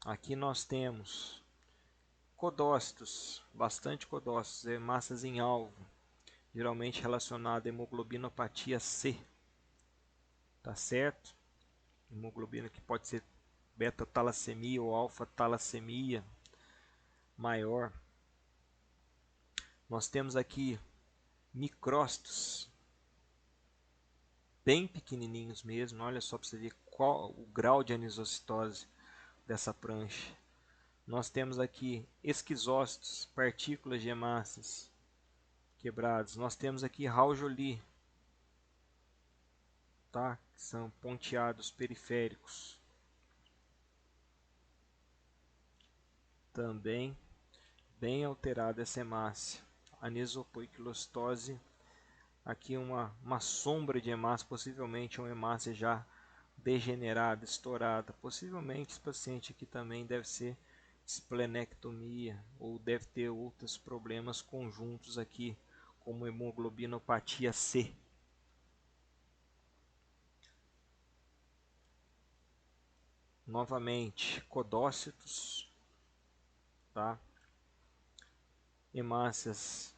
Aqui nós temos codócitos, bastante codócitos, hemácias em alvo, geralmente relacionado à hemoglobinopatia C, tá certo? Hemoglobina que pode ser beta-talassemia ou alfa-talassemia maior. Nós temos aqui micrócitos, bem pequenininhos mesmo, olha só para você ver qual o grau de anisocitose dessa prancha. Nós temos aqui esquizócitos, partículas de hemácias quebradas. Nós temos aqui Raujoli, tá? Que são ponteados periféricos. Também bem alterada essa hemácia. Anisopoiquilostose, aqui uma sombra de hemácia, possivelmente uma hemácia já degenerada, estourada. Possivelmente esse paciente aqui também deve ser esplenectomia ou deve ter outros problemas conjuntos aqui, como hemoglobinopatia C. Novamente, codócitos, tá? Hemácias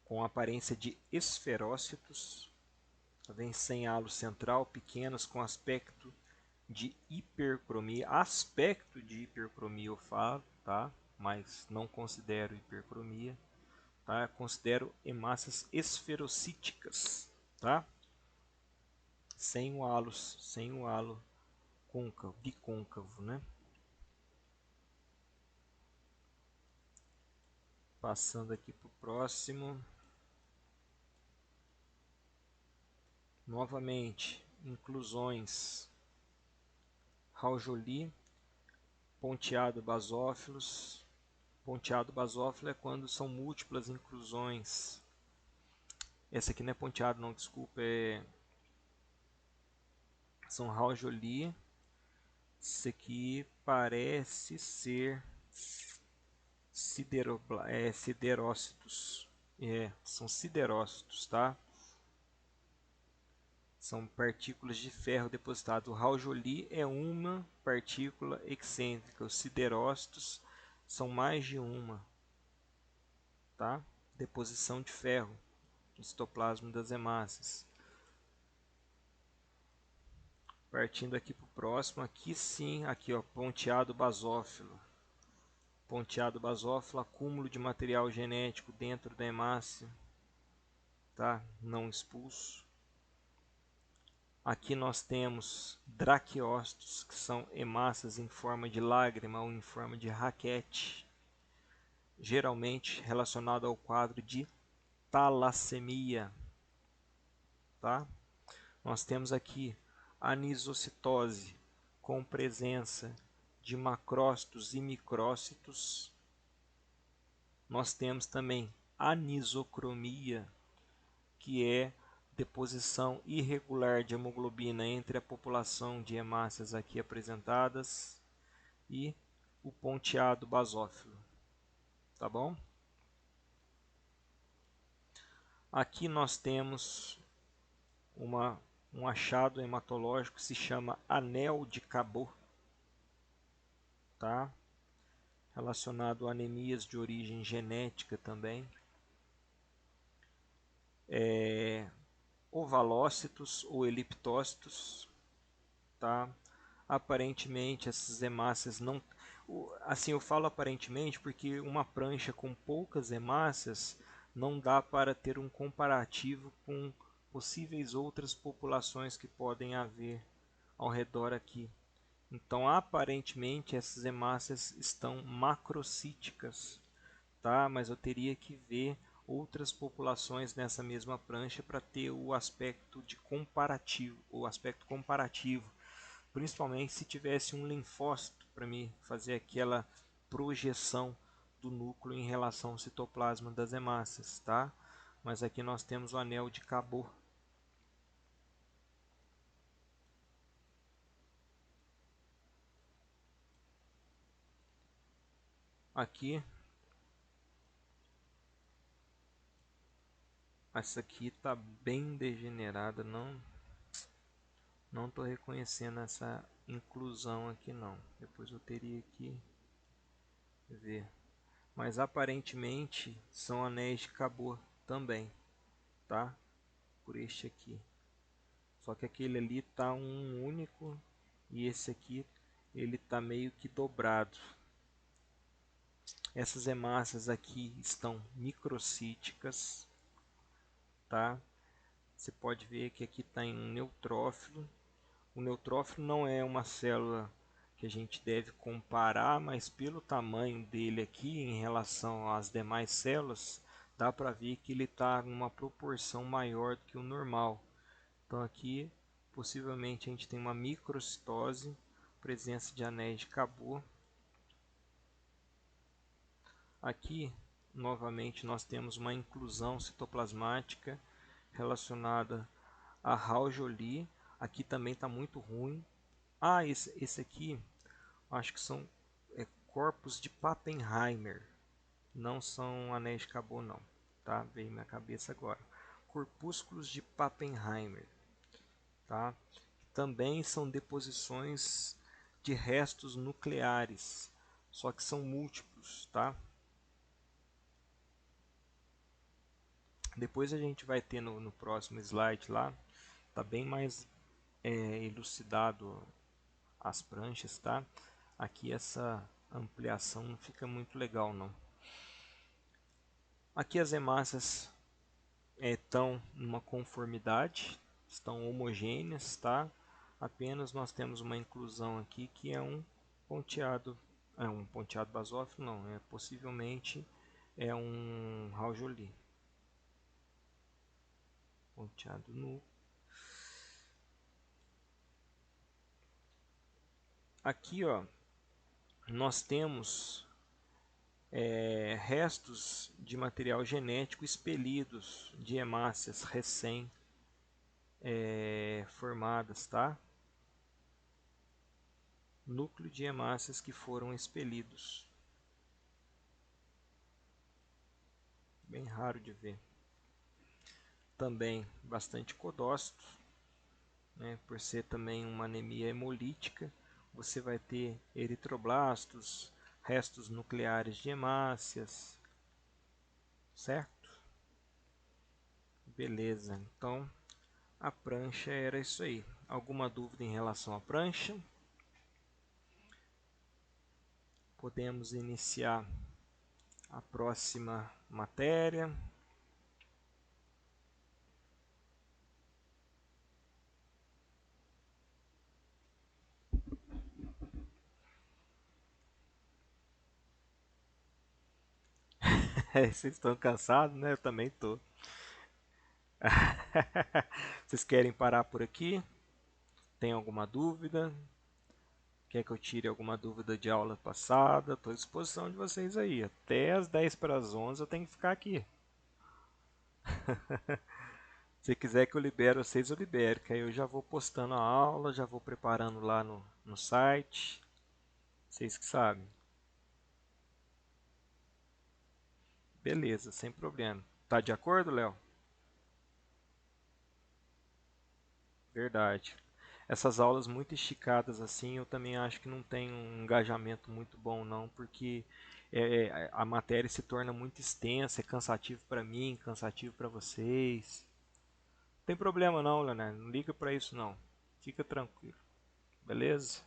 com aparência de esferócitos, tá bem? Sem halo central, pequenas, com aspecto de hipercromia. Aspecto de hipercromia eu falo, tá? Mas não considero hipercromia, tá? Considero hemácias esferocíticas, tá? Sem o halo côncavo, bicôncavo, né? Passando aqui para o próximo. Novamente, inclusões. Raujoli, ponteado basófilos. Ponteado basófilo é quando são múltiplas inclusões. Essa aqui não é ponteado não, desculpa, são Raujoli. Isso aqui parece ser siderócitos. São siderócitos, tá? São partículas de ferro depositadas. O Raujoli é uma partícula excêntrica. Os siderócitos são mais de uma, tá? Deposição de ferro no citoplasma das hemácias. Partindo aqui para o próximo, aqui sim, aqui ó, ponteado basófilo. Ponteado basófilo, acúmulo de material genético dentro da hemácia, tá? Não expulso. Aqui nós temos draquiócitos, que são hemácias em forma de lágrima ou em forma de raquete, geralmente relacionado ao quadro de talassemia, tá? Nós temos aqui anisocitose com presença de macrócitos e micrócitos. Nós temos também anisocromia, que é deposição irregular de hemoglobina entre a população de hemácias aqui apresentadas e o ponteado basófilo, tá bom? Aqui nós temos um achado hematológico que se chama anel de Cabot, tá? Relacionado a anemias de origem genética também. Ovalócitos ou eliptócitos, tá? Aparentemente essas hemácias não, assim eu falo aparentemente porque uma prancha com poucas hemácias não dá para ter um comparativo com possíveis outras populações que podem haver ao redor aqui. Então aparentemente essas hemácias estão macrocíticas, tá? Mas eu teria que ver outras populações nessa mesma prancha para ter o aspecto de comparativo, o aspecto comparativo, principalmente se tivesse um linfócito para me fazer aquela projeção do núcleo em relação ao citoplasma das hemácias, tá? Mas aqui nós temos o anel de Cabot. Aqui Essa aqui tá bem degenerada, não tô reconhecendo essa inclusão aqui não. Depois eu teria que ver. Mas aparentemente são anéis de Cabot também, tá? Por este aqui. Só que aquele ali tá um único e esse aqui ele tá meio que dobrado. Essas hemácias aqui estão microcíticas, tá? Você pode ver que aqui está em um neutrófilo. O neutrófilo não é uma célula que a gente deve comparar, mas pelo tamanho dele aqui em relação às demais células, dá para ver que ele está em uma proporção maior do que o normal. Então aqui possivelmente a gente tem uma microcitose, presença de anéis de Cabot. Aqui novamente nós temos uma inclusão citoplasmática relacionada a Hal-Joly. Aqui também está muito ruim. Ah, esse aqui acho que são corpos de Pappenheimer, não são anéis de Cabot não, tá? Veio na minha cabeça agora. Corpúsculos de Pappenheimer, tá? Também são deposições de restos nucleares, só que são múltiplos, tá? Depois a gente vai ter no próximo slide lá, tá bem mais elucidado as pranchas, tá? Aqui essa ampliação não fica muito legal não. Aqui as hemácias estão numa conformidade, estão homogêneas, tá? Apenas nós temos uma inclusão aqui que é um ponteado basófilo não, possivelmente é um Hal-Joly. Ponteado nu. Aqui, ó, nós temos restos de material genético expelidos de hemácias recém formadas, tá? Núcleo de hemácias que foram expelidos. Bem raro de ver. Também bastante codócito, né? Por ser também uma anemia hemolítica, você vai ter eritroblastos, restos nucleares de hemácias, certo? Beleza, então a prancha era isso aí. Alguma dúvida em relação à prancha? Podemos iniciar a próxima matéria. Vocês estão cansados, né? Eu também estou. Vocês querem parar por aqui? Tem alguma dúvida? Quer que eu tire alguma dúvida de aula passada? Estou à disposição de vocês aí. Até as 10 para as 11 eu tenho que ficar aqui. Se quiser que eu libere vocês, eu libero. Que aí eu já vou postando a aula, já vou preparando lá no site. Vocês que sabem. Beleza, sem problema. Tá de acordo, Léo? Verdade. Essas aulas muito esticadas assim, eu também acho que não tem um engajamento muito bom não, porque a matéria se torna muito extensa, é cansativo para mim, cansativo para vocês. Não tem problema não, Leonardo, não liga para isso não. Fica tranquilo, beleza?